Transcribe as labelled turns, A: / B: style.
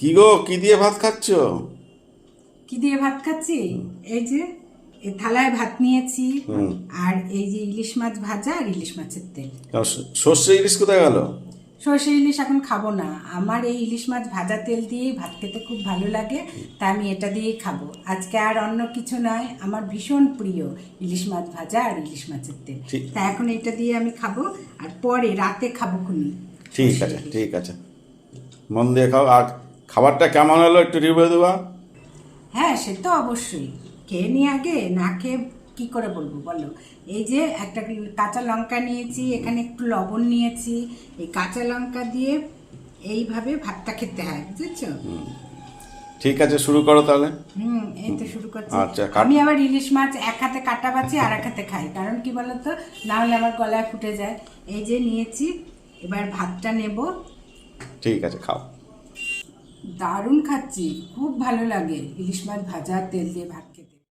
A: কি গো, কি দিয়ে ভাত খাচ্ছ?
B: কি দিয়ে ভাত খাচ্ছি? এই যে এই থালায় ভাত নিয়েছি, আর এই যে ইলিশ মাছ ভাজা আর ইলিশ মাছের তেল।
A: সর্ষে ইলিশ কোথায় গেল?
B: সর্ষে ইলিশ এখন খাবো না, আমার এই ইলিশ মাছ ভাজা তেল দিয়েই ভাত খেতে খুব ভালো লাগে, তাই আমি এটা দিয়েই খাবো আজকে। আর অন্য কিছু নয়, আমার ভীষণ প্রিয় ইলিশ মাছ ভাজা আর ইলিশ মাছের তেল। তাই এখন এটা দিয়ে আমি খাবো, আর পরে রাতে খাবো খুনি।
A: ঠিক আছে, ঠিক আছে, মন দিয়ে খাও। আর খাবারটা কেমন হলো একটু রিভিউ দেবা?
B: হ্যাঁ, সে তো অবশ্যই। খেয়ে নিয়ে আগে, না খেয়ে কি করে বলবো বলো। এই যে একটা কাঁচা লঙ্কা নিয়েছি, এখানে একটু লবণ নিয়েছি, এই কাঁচা লঙ্কা দিয়ে এইভাবে ভাতটা খেতে হয়, বুঝেছো?
A: ঠিক আছে, শুরু করো তাহলে।
B: এই তো শুরু করছি।
A: আচ্ছা,
B: আমি আবার ইলিশ মাছ এক হাতে কাটা বাছি আর এক হাতে খাই, কারণ কি বলতো, না হলে আমার গলায় ফুটে যায়। এই যে নিয়েছি, এবার ভাতটা নেব।
A: ঠিক আছে, খাও।
B: দারুণ খাচ্ছি, খুব ভালো লাগে ইলিশ মাছ ভাজা তেল দিয়ে ভাত খেতে।